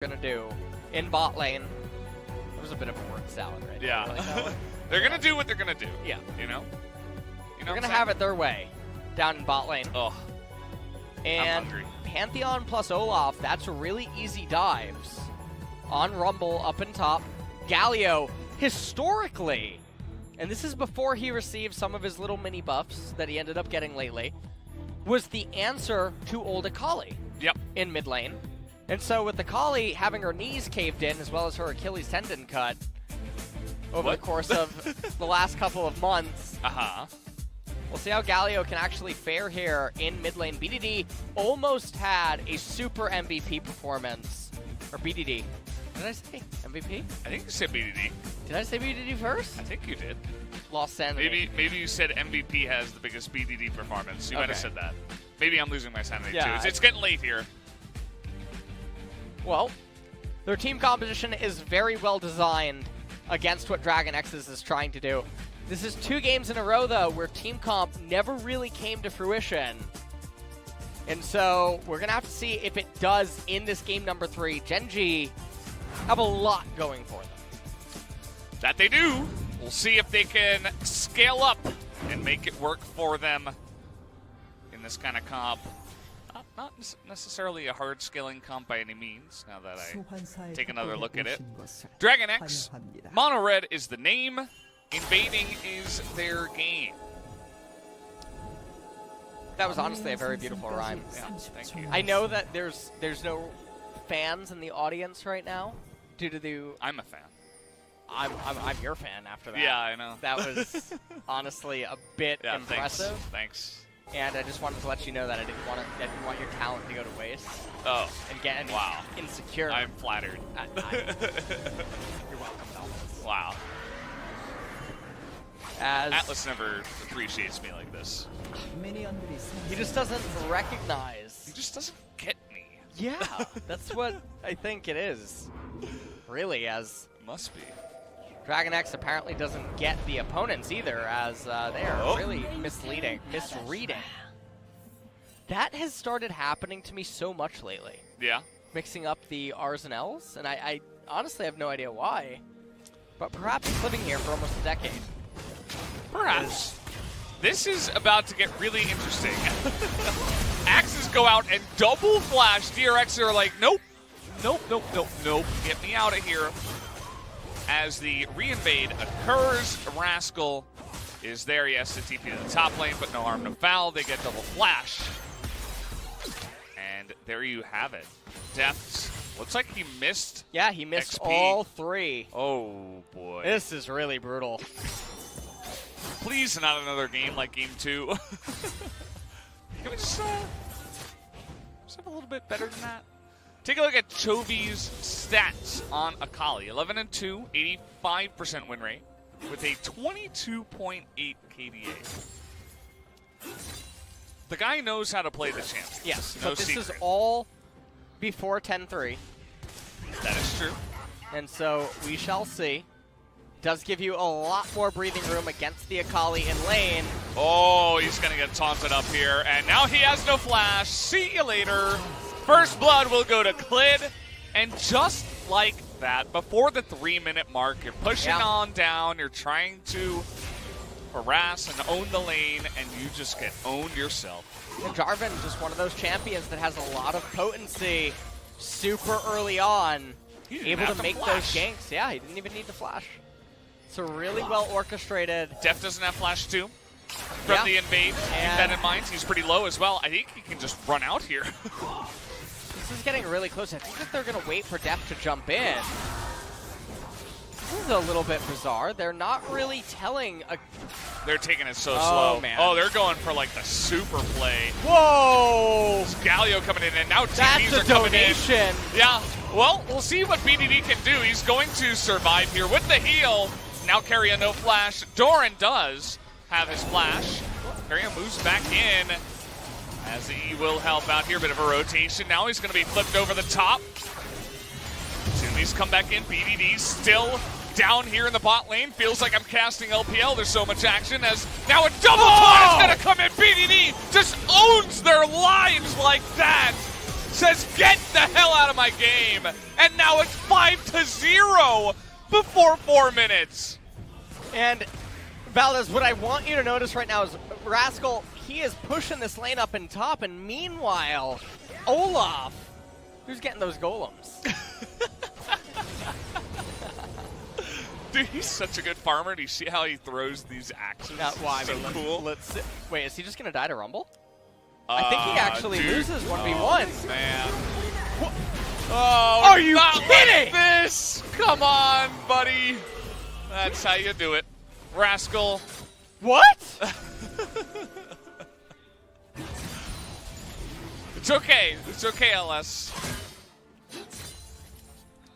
gonna do in bot lane. It was a bit of a word salad right Yeah. there. Like, they're gonna do what they're gonna do. Yeah. You know? They're gonna have it their way down in bot lane. Oh. And I'm hungry. Pantheon plus Olaf, that's really easy dives. On Rumble, up in top. Galio, historically, and this is before he received some of his little mini buffs that he ended up getting lately, was the answer to old Akali. Yep. In mid lane. And so with Akali having her knees caved in as well as her Achilles tendon cut over the course of the last couple of months, we'll see how Galio can actually fare here in mid lane. BDD almost had a super MVP performance. Or BDD. Did I say MVP? I think you said BDD. Did I say BDD first? I think you did. Lost sanity. Maybe you said MVP has the biggest BDD performance. You might have said that. Maybe I'm losing my sanity Yeah, too. It's getting late here. Well, their team composition is very well designed against what DragonX is trying to do. This is 2 games in a row, though, where team comp never really came to fruition. And so we're going to have to see if it does in this game number 3. Gen.G have a lot going for them. That they do. We'll see if they can scale up and make it work for them in this kind of comp. Not necessarily a hard scaling comp by any means, now that I take another look at it. DragonX, Mono Red is the name, invading is their game. That was honestly a very beautiful rhyme. Yeah, thank you. I know that there's no fans in the audience right now due to the... I'm a fan. I'm your fan after that. Yeah, I know. That was honestly a bit impressive. Thanks. And I just wanted to let you know that I didn't want your talent to go to waste. Oh. And get insecure. I'm flattered. You're welcome, Dolphins. Wow. As Atlus never appreciates me like this. He just doesn't recognize. He just doesn't get me. Yeah, that's what I think it is. Really, as must be. DragonX apparently doesn't get the opponents either, as they are really misreading. That has started happening to me so much lately. Yeah. Mixing up the R's and L's, and I honestly have no idea why. But perhaps it's living here for almost a decade. Perhaps. This is about to get really interesting. Axes go out and double flash. DRX are like, nope. Nope, nope, nope, nope. Get me out of here. As the reinvade occurs, Rascal is there. He has to TP to the top lane, but no harm, no foul. They get double flash. And there you have it. Deft, looks like he missed. Yeah, he missed XP. all 3. Oh, boy. This is really brutal. Please, not another game like game 2. Can we just have a little bit better than that? Take a look at Chovy's stats on Akali. 11-2, 85% win rate, with a 22.8 KDA. The guy knows how to play the champ. Yes, no but this secret. is all before 10-3. That is true. And so we shall see. Does give you a lot more breathing room against the Akali in lane. Oh, he's going to get taunted up here, and now he has no flash. See you later. First blood will go to Clid, and just like that, before the 3-minute mark, you're pushing on down, you're trying to harass and own the lane, and you just get owned yourself. And Jarvan, just one of those champions that has a lot of potency super early on, able to make those ganks. Yeah, he didn't even need to flash. So really well orchestrated. Deft doesn't have flash too from the invade. Keep that in mind. He's pretty low as well. I think he can just run out here. This is getting really close. I think that they're going to wait for Deft to jump in. This is a little bit bizarre. They're not really telling a... They're taking it so slow. Man. Oh, they're going for like the super play. Whoa! It's Galio coming in, and now TPs are coming in. Yeah, well, we'll see what BDD can do. He's going to survive here with the heal. Now Keria no flash. Doran does have his flash. Keria moves back in as he will help out here. Bit of a rotation. Now he's going to be flipped over the top. Yuumi's come back in. BDD still down here in the bot lane. Feels like I'm casting LPL. There's so much action as now a double taunt is going to come in. BDD just owns their lives like that. says, get the hell out of my game. And now it's 5-0 before 4 minutes. And Valdez, what I want you to notice right now is Rascal, he is pushing this lane up in top, and meanwhile, Olaf, who's getting those golems. Dude, he's such a good farmer. Do you see how he throws these axes? So cool. Wait, is he just going to die to Rumble? I think he actually loses 1v1. Man. What? Oh, are you Like kidding? this? Come on, buddy. That's how you do it. Rascal. What? It's okay. It's okay, LS.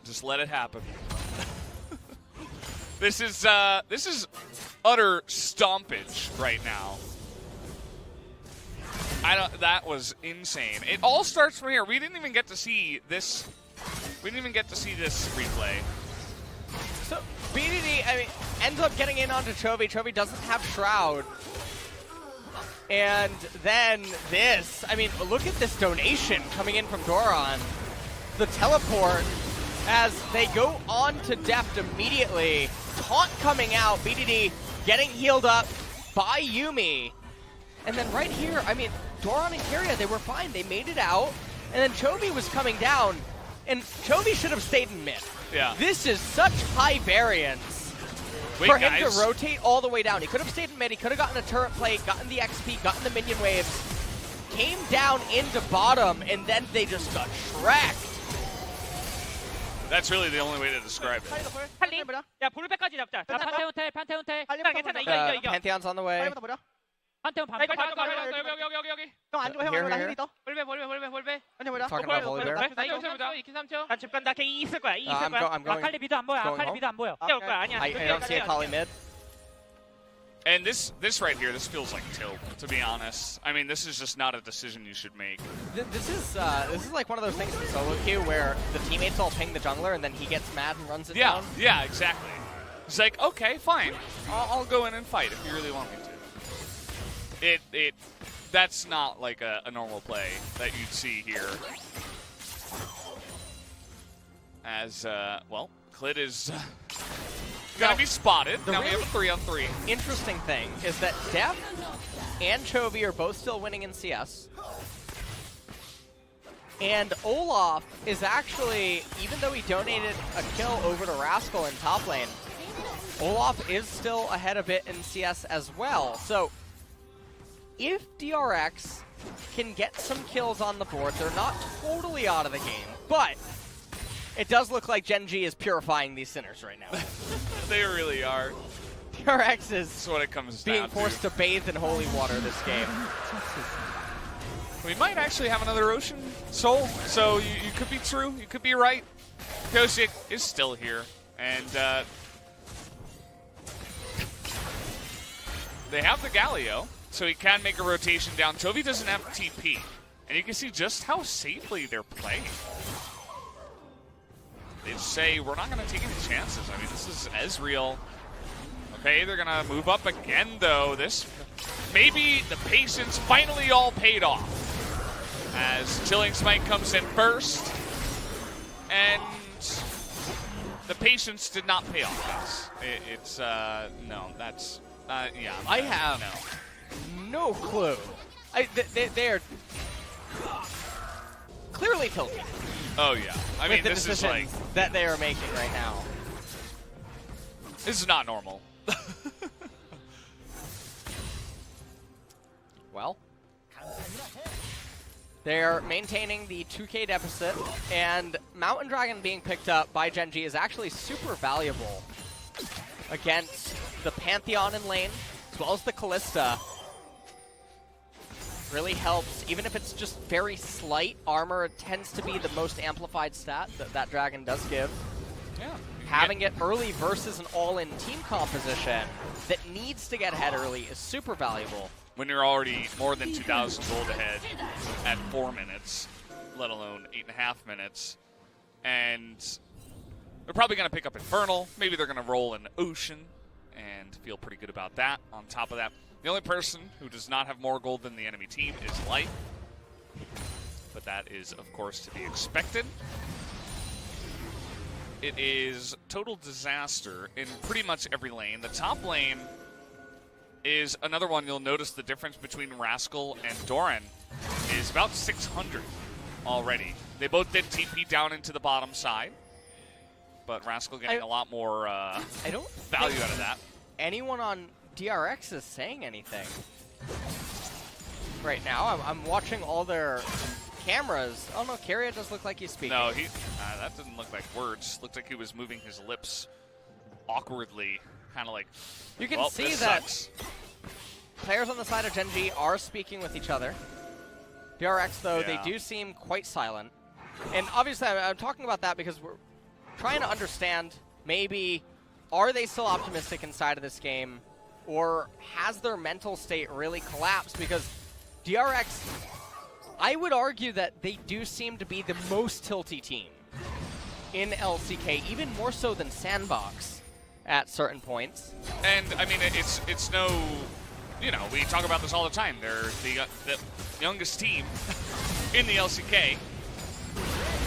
Just let it happen. This is utter stompage right now. That was insane. It all starts from here. We didn't even get to see this. We didn't even get to see this replay. So BDD, I mean, ends up getting in onto Chovy. Chovy doesn't have Shroud. And then this. I mean, look at this donation coming in from Doran. The teleport as they go on to Deft immediately. Taunt coming out. BDD getting healed up by Yuumi. And then right here, I mean, Doran and Keria, they were fine. They made it out. And then Chovy was coming down. And Chovy should have stayed in mid. Yeah. This is such high variance for him to rotate all the way down. He could have stayed in mid. He could have gotten a turret play, gotten the XP, gotten the minion waves, came down into bottom, and then they just got shreked. That's really the only way to describe it. Pantheon's on the way. 판테온 반. Talking about Volibear. 난 집 간다. 걔 있을 거야. 있을 거야. I'm going. 아칼리 미도 안 보여. 아칼리 미도 안 보여. 뛰어올 거야. 아니야. I don't see Akali mid. And this right here, this feels like tilt, to be honest. I mean, this is just not a decision you should make. This is like one of those things in solo queue where the teammates all ping the jungler and then he gets mad and runs it down. Yeah, exactly. It's like, okay, fine. I'll go in and fight if you really want me to. That's not like a normal play that you'd see here. As, well, Clid is gonna be spotted. Now we have a 3-on-3. Interesting thing is that Deft and Chovy are both still winning in CS. And Olaf is actually, even though he donated a kill over to Rascal in top lane, Olaf is still ahead of it in CS as well. So if DRX can get some kills on the board, they're not totally out of the game, but it does look like Gen.G is purifying these sinners right now. They really are. DRX is That's what it comes being down forced to bathe in holy water this game. We might actually have another Ocean Soul, so you could be true, you could be right. Pyosik is still here, and they have the Galio, so he can make a rotation down. Chovy doesn't have TP, and you can see just how safely they're playing. They say, we're not going to take any chances. I mean, this is Ezreal. Okay, they're going to move up again, though. This, maybe the patience finally all paid off. As Chilling Smite comes in first. And the patience did not pay off, guys. It's, no, that's, yeah. I have no clue. They're clearly tilting. Oh, yeah. I mean, this is like that they are making right now. This is not normal. Well, they're maintaining the 2K deficit, and Mountain Dragon being picked up by Gen.G is actually super valuable against the Pantheon in lane, as well as the Kalista. Really helps, even if it's just very slight armor. It tends to be the most amplified stat that Dragon does give. Yeah. Having it early versus an all-in team composition that needs to get ahead early is super valuable. When you're already more than 2,000 gold ahead at 4 minutes, let alone 8.5 minutes. And they're probably going to pick up Infernal. Maybe they're going to roll an Ocean and feel pretty good about that. On top of that, the only person who does not have more gold than the enemy team is Light. But but that is, of course, to be expected. It is total disaster in pretty much every lane. The top lane is another one. You'll notice the difference between Rascal and Doran is about 600 already. They both did TP down into the bottom side, but Rascal getting a lot more I don't value out of that. Anyone on DRX is saying anything right now. I'm watching all their cameras. Oh no, Keria does look like he's speaking. No, that didn't look like words. Looked like he was moving his lips awkwardly, kind of like. You can well, see this that sucks. Players on the side of Gen.G are speaking with each other. DRX though, Yeah. they do seem quite silent. And obviously, I'm talking about that because we're trying to understand maybe are they still optimistic inside of this game, or has their mental state really collapsed? Because DRX, I would argue that they do seem to be the most tilty team in LCK, even more so than Sandbox at certain points. And I mean, it's no, you know, we talk about this all the time. They're the youngest team in the LCK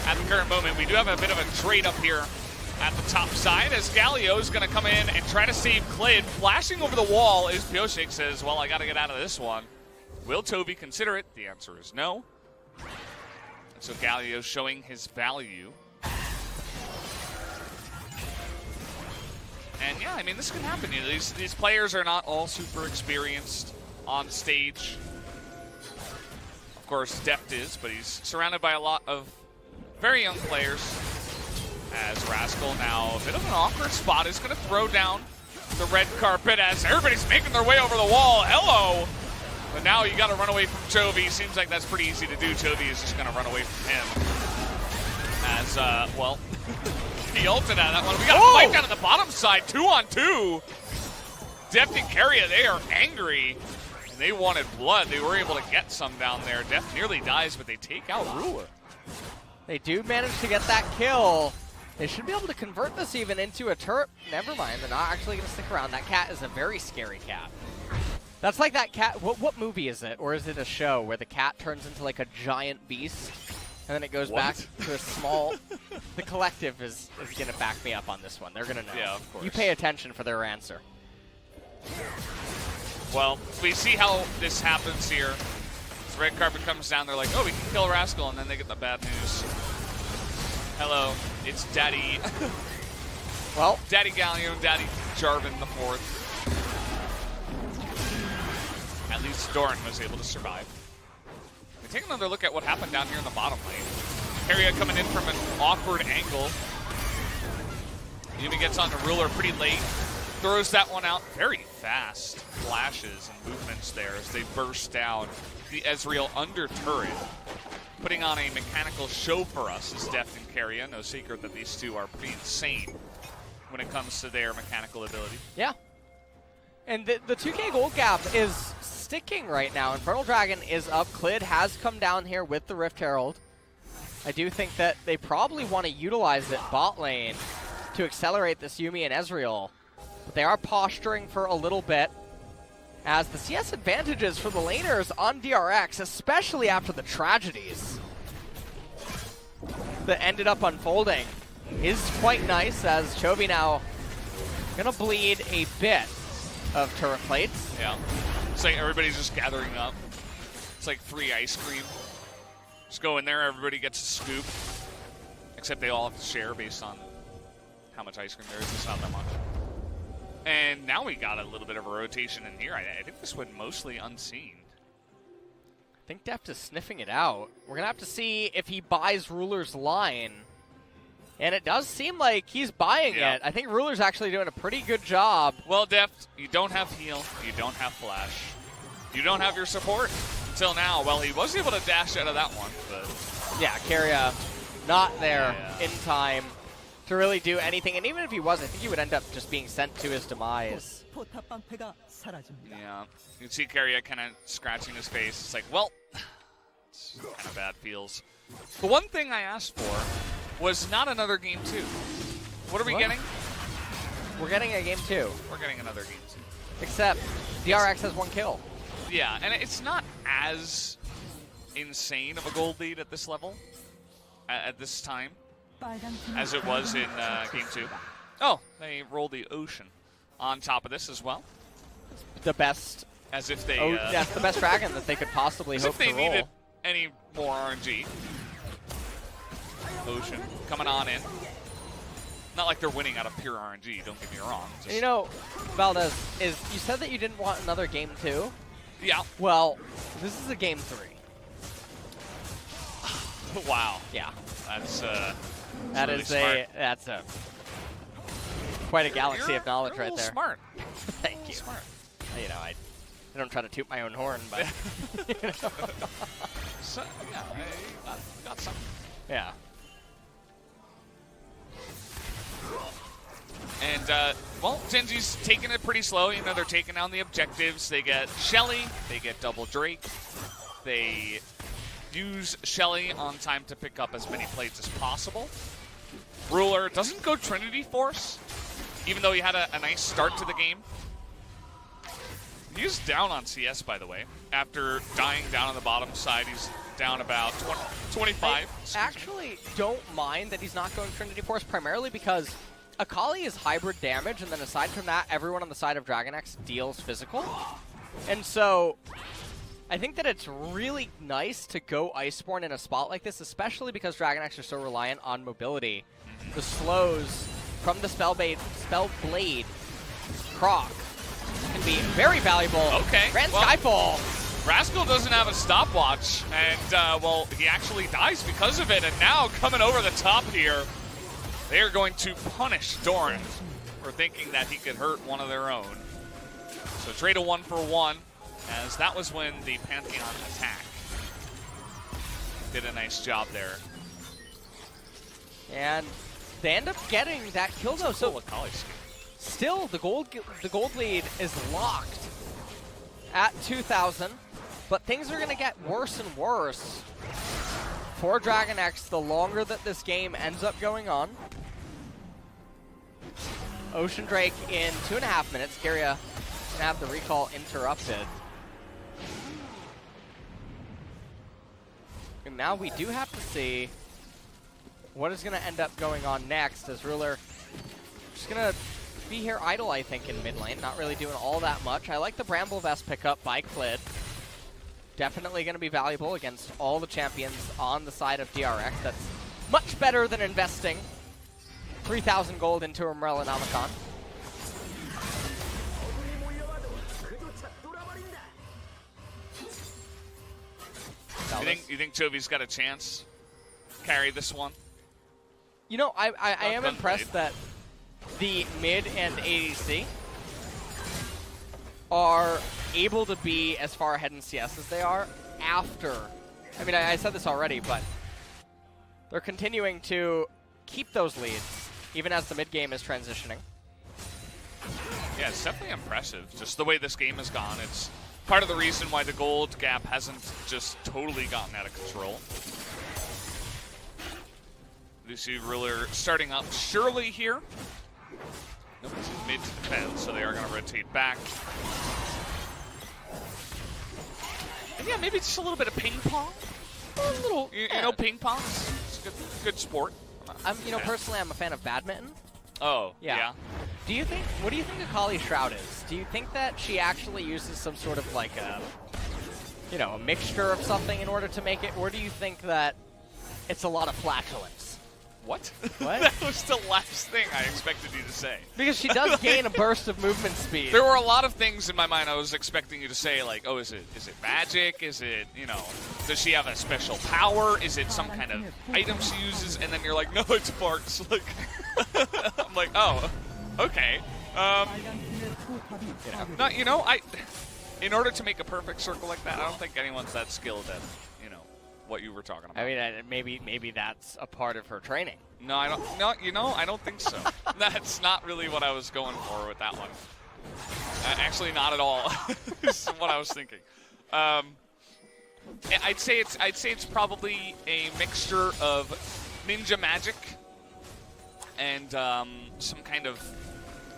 at the current moment. We do have a bit of a trade up here at the top side as Galio is going to come in and try to save Clid. Flashing over the wall is Pyosik, says, well, I got to get out of this one. Will Chovy consider it? The answer is no. And so Galio showing his value. And yeah, I mean, this can happen. You know, these players are not all super experienced on stage. Of course, Deft is, but he's surrounded by a lot of very young players. As Rascal now, a bit of an awkward spot, is going to throw down the red carpet as everybody's making their way over the wall. Hello! But now you got to run away from Chovy. Seems like that's pretty easy to do. Chovy is just going to run away from him. As, well, he ulted out of that one. We got a fight down at the bottom side, 2-on-2. Deft and Keria, they are angry. And they wanted blood. They were able to get some down there. Deft nearly dies, but they take out Ruler. They do manage to get that kill. They should be able to convert this even into a turret. Never mind, they're not actually going to stick around. That cat is a very scary cat. That's like that cat, what movie is it? Or is it a show where the cat turns into like a giant beast and then it goes back to a small... The Collective is going to back me up on this one. They're going to know. Yeah, of course. You pay attention for their answer. Well, we see how this happens here. This red carpet comes down, they're like, oh, we can kill Rascal, and then they get the bad news. Hello, it's Daddy. Well, Daddy Galio and Daddy Jarvan IV. At least Doran was able to survive. We take another look at what happened down here in the bottom lane. Keria coming in from an awkward angle. Yuumi gets on the Ruler pretty late. Throws that one out very fast. Flashes and movements there as they burst down the Ezreal under turret. Putting on a mechanical show for us is Deft and Keria. No secret that these two are pretty insane when it comes to their mechanical ability. yeah. And the 2K gold gap is sticking right now. Infernal Dragon is up. Clid has come down here with the Rift Herald. I do think that they probably want to utilize it bot lane to accelerate this Yuumi and Ezreal. But they are posturing for a little bit as the CS advantages for the laners on DRX, especially after the tragedies that ended up unfolding, is quite nice as Chovy now gonna bleed a bit of turret plates. Yeah. It's like everybody's just gathering up. It's like free ice cream. Just go in there, everybody gets a scoop. Except they all have to share based on how much ice cream there is. It's not that much. And now we got a little bit of a rotation in here. I think this went mostly unseen. I think Deft is sniffing it out. We're going to have to see if he buys Ruler's line. And it does seem like he's buying it. I think Ruler's actually doing a pretty good job. Well, Deft, you don't have heal. You don't have flash. You don't have your support until now. Well, he was able to dash out of that one. But yeah, Keria not there in time to really do anything. And even if he was, I think he would end up just being sent to his demise. Yeah, you can see Keria kind of scratching his face. It's like, well, it's kind of bad feels. The one thing I asked for was not another game 2. What are we getting? We're getting a game 2. We're getting another game 2. Except DRX has 1 kill. Yeah, and it's not as insane of a gold lead at this level, at this time, as it was in Game 2. Oh, they roll the Ocean on top of this as well. The best. As if they. That's the best dragon that they could possibly hope to roll. As if they needed any more RNG. Ocean coming on in. Not like they're winning out of pure RNG, don't get me wrong. Just you know, Valdez, you said that you didn't want another Game 2? Yeah. Well, this is a Game 3. Wow. Yeah. That's that's quite a galaxy of knowledge right there. Smart. Thank you. Smart. You know, I don't try to toot my own horn, but you know. So, yeah, I got something. Yeah. And, well, Gen.G's taking it pretty slow. You know, they're taking down the objectives. They get Shelly. They get double Drake. They use Shelly on time to pick up as many plates as possible. Ruler doesn't go Trinity Force, even though he had a nice start to the game. He's down on CS, by the way. After dying down on the bottom side, he's down about 25. I actually don't mind that he's not going Trinity Force, primarily because Akali is hybrid damage, and then aside from that, everyone on the side of DragonX deals physical. And so I think that it's really nice to go Iceborne in a spot like this, especially because DragonX are so reliant on mobility. The slows from the Spellblade Croc can be very valuable. Okay. Grand Skyfall. Rascal doesn't have a stopwatch, and, well, he actually dies because of it. And now, coming over the top here, they are going to punish Doran for thinking that he could hurt one of their own. So trade a 1-for-1, as that was when the Pantheon attack did a nice job there. And they end up getting that kill, though. So still, the gold lead is locked at 2,000, but things are going to get worse and worse for DragonX the longer that this game ends up going on. Ocean Drake in 2.5 minutes. Keria going to have the recall interrupted. And now we do have to see what is going to end up going on next, as Ruler just going to be here idle, I think, in mid lane. Not really doing all that much. I like the Bramble Vest pickup by Clid. Definitely going to be valuable against all the champions on the side of DRX. That's much better than investing 3,000 gold into Umbrella Nomicon. You think Chovy's got a chance to carry this one? You know, I am impressed that the mid and ADC are able to be as far ahead in CS as they are after. I mean, I said this already, but they're continuing to keep those leads, even as the mid game is transitioning. Yeah, it's definitely impressive, just the way this game has gone. It's part of the reason why the gold gap hasn't just totally gotten out of control. You see Ruler starting up surely here. Nobody's mid to defend, so they are going to rotate back. And yeah, maybe just a little bit of ping pong. A little, you know, ping pong. It's a good sport. Personally, I'm a fan of badminton. Oh, yeah. Do you think? What do you think Akali's Shroud is? Do you think that she actually uses some sort of like a mixture of something in order to make it, or do you think that it's a lot of flatulence? What? What? That was the last thing I expected you to say. Because she does gain a burst of movement speed. There were a lot of things in my mind I was expecting you to say, like, oh, is it magic? Is it, does she have a special power? Is it some kind of item she uses? And then you're like, no, it's Barks. Like, I'm like, oh, okay. In order to make a perfect circle like that, I don't think anyone's that skilled at, what you were talking about. I mean, maybe that's a part of her training. No, I don't. No, I don't think so. That's not really what I was going for with that one. Actually, not at all. Is what I was thinking. I'd say it's probably a mixture of ninja magic and some kind of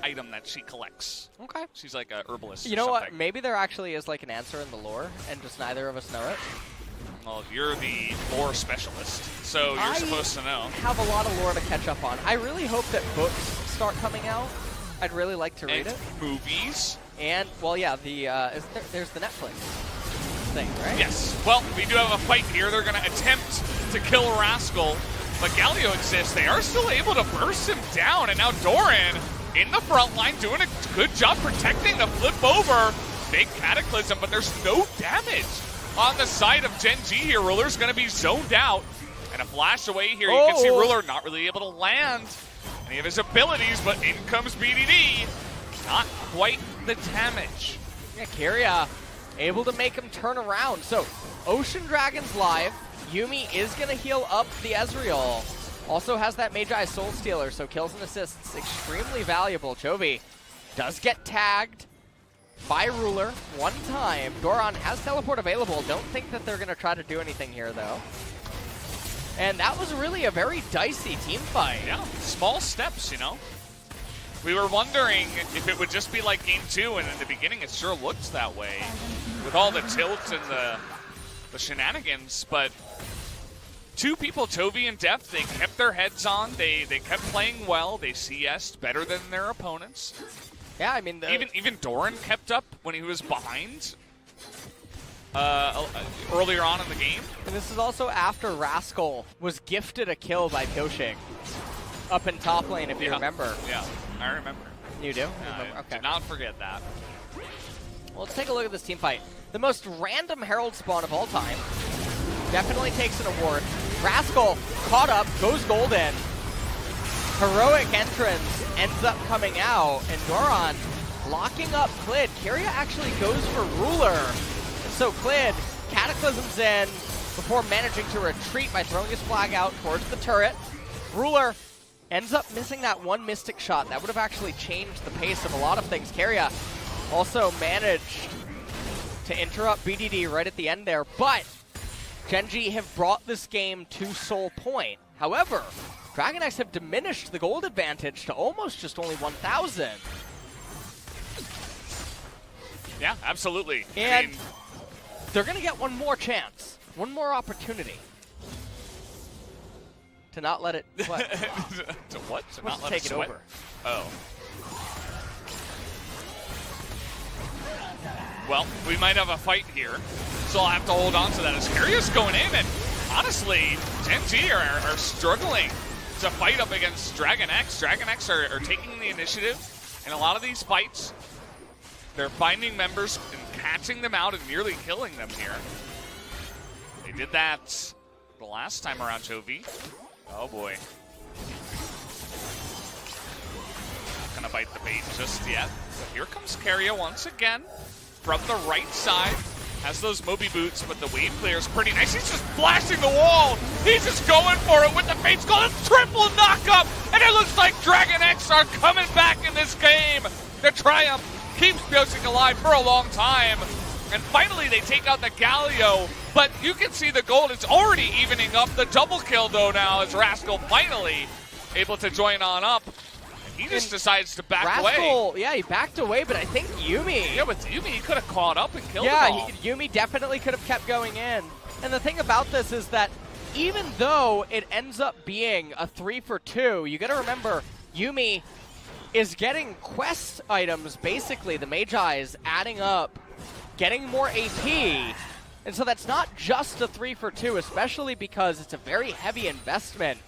item that she collects. Okay. She's like a herbalist. You know what? Maybe there actually is like an answer in the lore, and just neither of us know it. Well, you're the lore specialist, so you're supposed to know. I have a lot of lore to catch up on. I really hope that books start coming out. I'd really like to read it. Movies. And, well, yeah, there's the Netflix thing, right? Yes. Well, we do have a fight here. They're going to attempt to kill Rascal, but Galio exists. They are still able to burst him down, and now Doran in the front line doing a good job protecting the flip over. Big Cataclysm, but there's no damage on the side of Gen G here. Ruler's going to be zoned out, and a flash away here. You can see Ruler not really able to land any of his abilities, but in comes BDD. Not quite the damage. Yeah, Keria able to make him turn around. So, Ocean Dragon's live. Yuumi is going to heal up the Ezreal. Also has that Magi Soul Stealer, so kills and assists extremely valuable. Chovy does get tagged by Ruler one time. Doran has teleport available. Don't think that they're going to try to do anything here, though. And that was really a very dicey team fight. Yeah, small steps, you know. We were wondering if it would just be like Game 2, and in the beginning it sure looked that way with all the tilt and the shenanigans, but two people, Chovy and Deft, they kept their heads on. They kept playing well. They CS'd better than their opponents. Yeah, I mean, even Doran kept up when he was behind earlier on in the game. And this is also after Rascal was gifted a kill by Pyosik up in top lane, if you remember. Yeah, I remember. You do? Yeah, okay. Did not forget that. Well, let's take a look at this team fight. The most random Herald spawn of all time. Definitely takes an award. Rascal caught up, goes golden. Heroic entrance ends up coming out, and Doran locking up Clid. Keria actually goes for Ruler. And so Clid cataclysms in before managing to retreat by throwing his flag out towards the turret. Ruler ends up missing that one Mystic shot. That would have actually changed the pace of a lot of things. Keria also managed to interrupt BDD right at the end there, but Gen.G have brought this game to Seoul point. However, DragonX have diminished the gold advantage to almost just only 1,000. Yeah, absolutely. And they're going to get one more chance, one more opportunity to not let it sweat. To what? To not let take it sweat? over. Oh. Well, we might have a fight here, so I'll have to hold on to that as Keria's going in, and honestly, Gen.G are struggling to fight up against DragonX. DragonX are taking the initiative in a lot of these fights. They're finding members and catching them out and nearly killing them here. They did that the last time around, Chovy. Oh boy. Not gonna bite the bait just yet. So here comes Keria once again from the right side. Has those Moby boots, but the wave clear is pretty nice. He's just blasting the wall. He's just going for it with the face call. It's triple knockup, and it looks like DragonX are coming back in this game. The triumph keeps Pyosik alive for a long time, and finally they take out the Galio. But you can see the gold is already evening up. The double kill though now as Rascal finally able to join on up. He just decides to back away. Yeah, he backed away, but I think Yuumi. Yeah, but Yuumi, he could have caught up and killed him all. Yuumi definitely could have kept going in. And the thing about this is that even though it ends up being a 3-for-2, you got to remember Yuumi is getting quest items, basically. The Magi's adding up, getting more AP. And so that's not just a 3-for-2, especially because it's a very heavy investment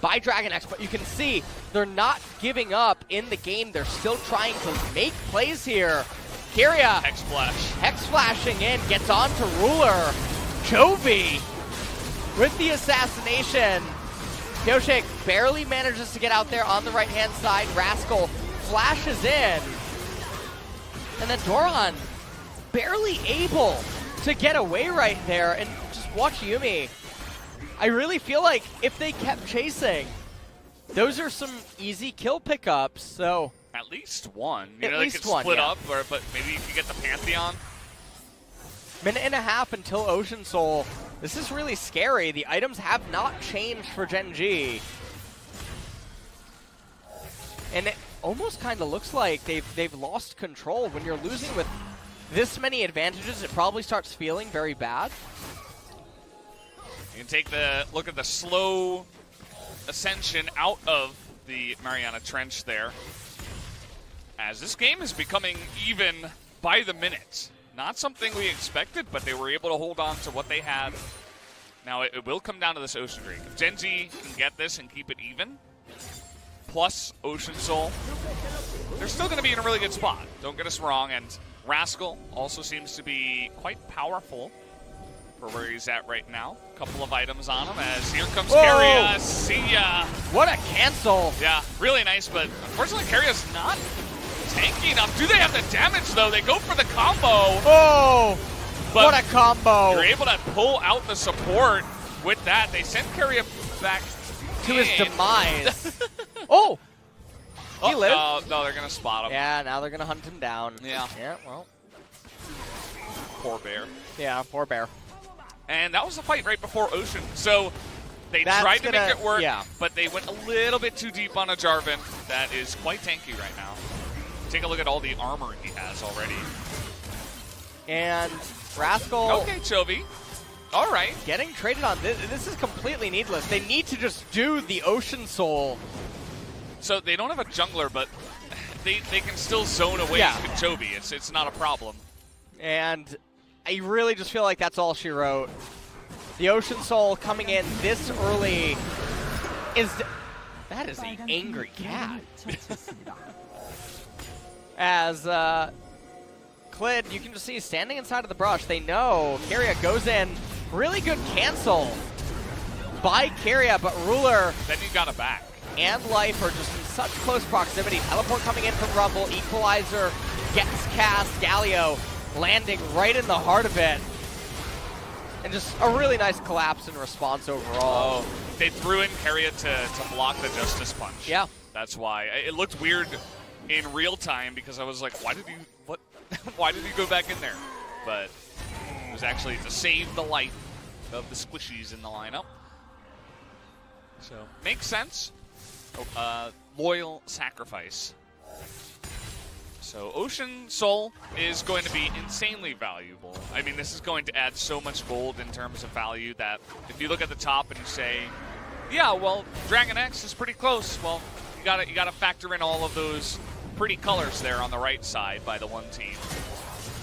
by DragonX, but you can see they're not giving up in the game. They're still trying to make plays here. Keria, Hex flashing in, gets on to Ruler. Chovy with the assassination. Pyosik barely manages to get out there on the right-hand side. Rascal flashes in. And then Doran barely able to get away right there. And just watch Yuumi. I really feel like if they kept chasing, those are some easy kill pickups, so... At least one. You At know, least they could one, split yeah. up, but maybe if you get the Pantheon. Minute and a half until Ocean Soul. This is really scary. The items have not changed for Gen.G. And it almost kind of looks like they've lost control. When you're losing with this many advantages, it probably starts feeling very bad. You can take the look at the slow ascension out of the Mariana Trench there. As this game is becoming even by the minute. Not something we expected, but they were able to hold on to what they had. Now it will come down to this Ocean Drake. If Gen.G can get this and keep it even, plus Ocean Soul, they're still going to be in a really good spot. Don't get us wrong, and Rascal also seems to be quite powerful for where he's at right now. A couple of items on him as here comes Keria. See ya. What a cancel. Yeah, really nice, but unfortunately Keria's not tanky enough. Do they have the damage though? They go for the combo. Oh, but what a combo. You're able to pull out the support with that. They send Keria back to his demise. Oh, he lived. No, they're going to spot him. Yeah, now they're going to hunt him down. Yeah. Yeah, well. Poor bear. Yeah, poor bear. And that was the fight right before Ocean. So they tried to make it work, but they went a little bit too deep on a Jarvan that is quite tanky right now. Take a look at all the armor he has already. And Rascal. Okay, Chovy. All right. Getting traded on this. This is completely needless. They need to just do the Ocean Soul. So they don't have a jungler, but they can still zone away with Chovy. It's not a problem. And I really just feel like that's all she wrote. The Ocean Soul coming in this early is... That is an angry cat. As Clid, you can just see standing inside of the brush. They know Keria goes in. Really good cancel by Keria, but Ruler... Then you got it back. And Life are just in such close proximity. Teleport coming in from Rumble. Equalizer gets cast. Galio landing right in the heart of it. And just a really nice collapse in response overall. Oh, they threw in Keria to block the Justice Punch. Yeah. That's why. It looked weird in real time because I was like, why did he go back in there? But it was actually to save the life of the squishies in the lineup. So, makes sense. Loyal sacrifice. So Ocean Soul is going to be insanely valuable. I mean, this is going to add so much gold in terms of value that if you look at the top and you say, yeah, well, DragonX is pretty close. Well, you gotta factor in all of those pretty colors there on the right side by the one team,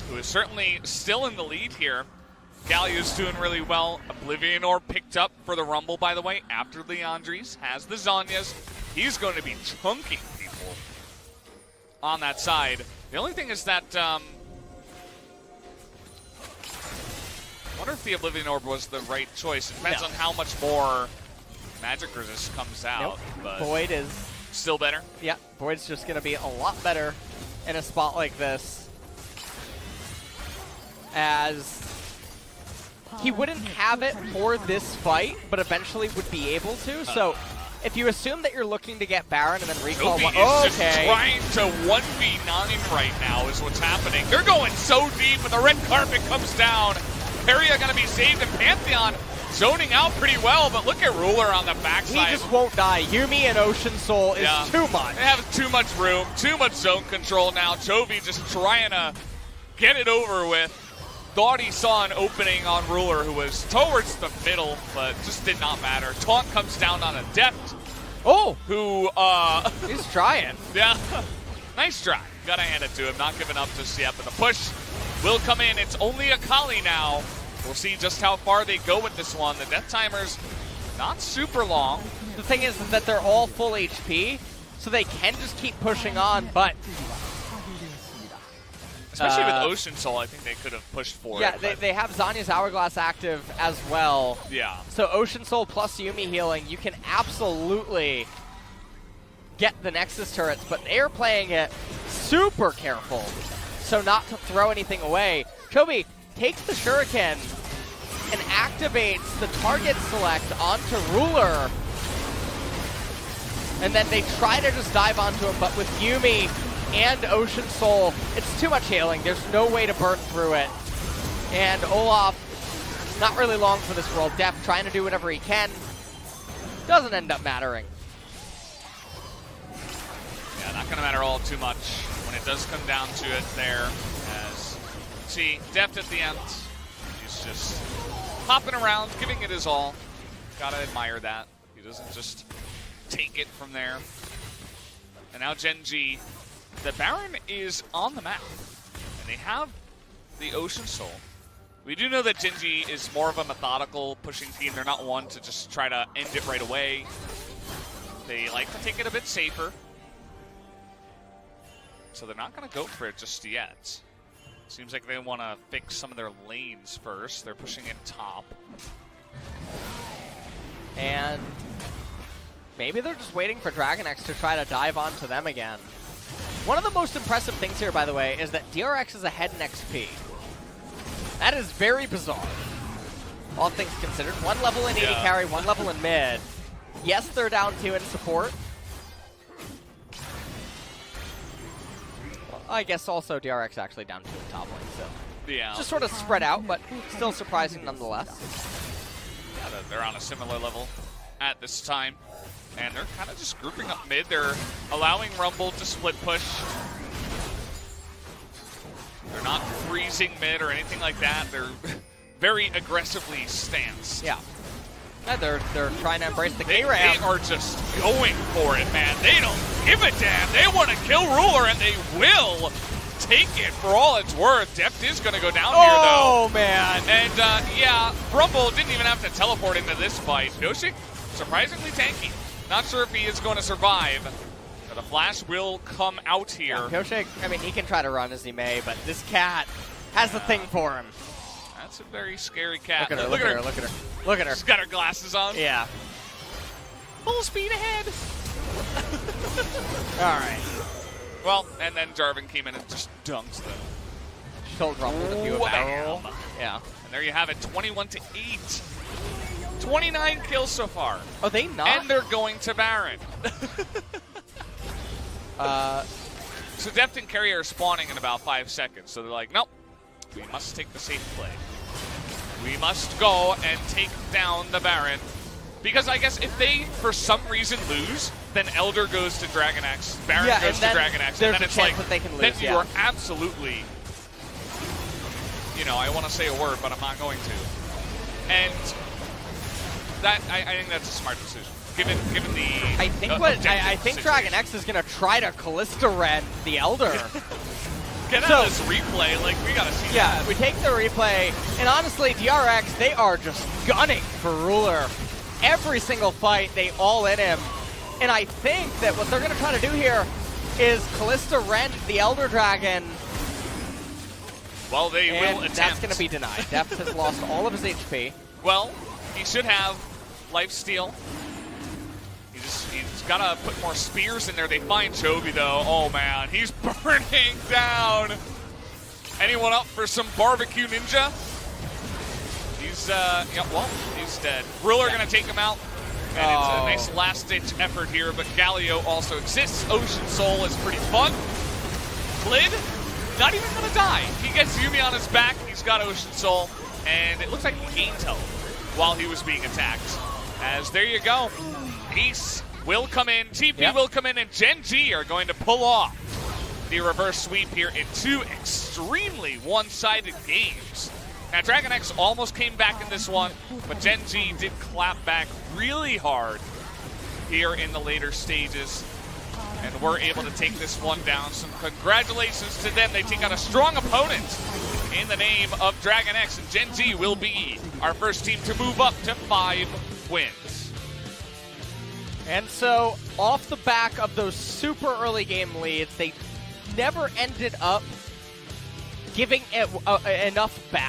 who is certainly still in the lead here. Galio's doing really well. Oblivion Orb picked up for the Rumble, by the way, after Leandries has the Zhonya's. He's going to be chunking people on that side. The only thing is that, I wonder if the Oblivion Orb was the right choice. It depends on how much more magic resist comes out. But Void is still better. Yeah, Void's just going to be a lot better in a spot like this. As he wouldn't have it for this fight, but eventually would be able to. So if you assume that you're looking to get Baron and then recall one, just trying to 1v9 right now is what's happening. They're going so deep, but the red carpet comes down. Keria going to be saved, and Pantheon zoning out pretty well, but look at Ruler on the backside. He just won't die. Yuumi and Ocean Soul is too much. They have too much room, too much zone control now. Chovy just trying to get it over with. Thought he saw an opening on Ruler, who was towards the middle, but just did not matter. Taunt comes down on a Deft. Oh! Who, he's trying. Yeah. Nice try. Gotta hand it to him. Not giving up just yet, but the push will come in. It's only Akali now. We'll see just how far they go with this one. The death timer's not super long. The thing is that they're all full HP, so they can just keep pushing on, but... Especially with Ocean Soul, I think they could have pushed for it. Yeah, they have Zhonya's Hourglass active as well. Yeah. So Ocean Soul plus Yuumi healing, you can absolutely get the Nexus turrets, but they're playing it super careful, so not to throw anything away. Chovy takes the Shuriken and activates the target select onto Ruler. And then they try to just dive onto him, but with Yuumi and Ocean Soul, it's too much healing. There's no way to burn through it. And Olaf, not really long for this world. Deft trying to do whatever he can. Doesn't end up mattering. Yeah, not going to matter all too much when it does come down to it there. As see, Deft at the end, he's just hopping around, giving it his all. Gotta admire that. He doesn't just take it from there. And now Gen.G. The Baron is on the map, and they have the Ocean Soul. We do know that Gen.G is more of a methodical pushing team. They're not one to just try to end it right away. They like to take it a bit safer. So they're not going to go for it just yet. Seems like they want to fix some of their lanes first. They're pushing in top. And maybe they're just waiting for DragonX to try to dive onto them again. One of the most impressive things here, by the way, is that DRX is ahead in XP. That is very bizarre, all things considered. One level in AD carry, one level in mid. Yes, they're down 2 in support. Well, I guess also DRX actually down 2 in top lane, so yeah, just sort of spread out, but still surprising nonetheless. Yeah, they're on a similar level at this time, and they're kind of just grouping up mid. They're allowing Rumble to split push. They're not freezing mid or anything like that. They're very aggressively stance. Yeah. They're trying to embrace the Keria. They are just going for it, man. They don't give a damn. They want to kill Ruler, and they will take it for all it's worth. Deft is going to go down here, though. Oh, man. And, yeah, Rumble didn't even have to teleport into this fight. Pyosik, surprisingly tanky. Not sure if he is going to survive. The flash will come out here. Yeah, Pyosik, I mean, he can try to run as he may, but this cat has a thing for him. That's a very scary cat. Look at her, look at her, look at her. Look at her. She's got her glasses on. Yeah. Full speed ahead. All right. Well, and then Jarvan came in and just dunked them. She told Rumble to do a barrel. Yeah. And there you have it, 21-8. 29 kills so far. Oh, they not? And they're going to Baron. So Deft and Keria are spawning in about 5 seconds. So they're like, nope, we must take the safe play. We must go and take down the Baron. Because I guess if they, for some reason, lose, then Elder goes to DragonX, Baron goes to DragonX, and then it's like, that they can lose, then you are absolutely, you know, I want to say a word, but I'm not going to. And that, I think that's a smart decision. Given the I think DragonX is gonna try to Kalista Red the Elder. Get out of this replay, like we gotta see that. Yeah, we take the replay, and honestly, DRX, they are just gunning for Ruler. Every single fight, they all in him. And I think that what they're gonna try to do here is Kalista Rend the Elder Dragon. Well, they will attempt. That's gonna be denied. Deft has lost all of his HP. Well, he should have lifesteal. He's got to put more spears in there. They find Chovy, though. Oh, man. He's burning down. Anyone up for some barbecue ninja? He's, yeah, well, he's dead. Ruler going to take him out. And it's a nice last-ditch effort here, but Galio also exists. Ocean Soul is pretty fun. Clid, not even going to die. He gets Yuumi on his back. He's got Ocean Soul. And it looks like he gained health while he was being attacked. As there you go. Ace will come in, TP will come in, and Gen.G are going to pull off the reverse sweep here in 2 extremely one-sided games. Now, DragonX almost came back in this one, but Gen.G did clap back really hard here in the later stages, and were able to take this one down. So congratulations to them. They take on a strong opponent in the name of DragonX, and Gen.G will be our first team to move up to 5 wins. And so, off the back of those super early game leads, they never ended up giving enough back.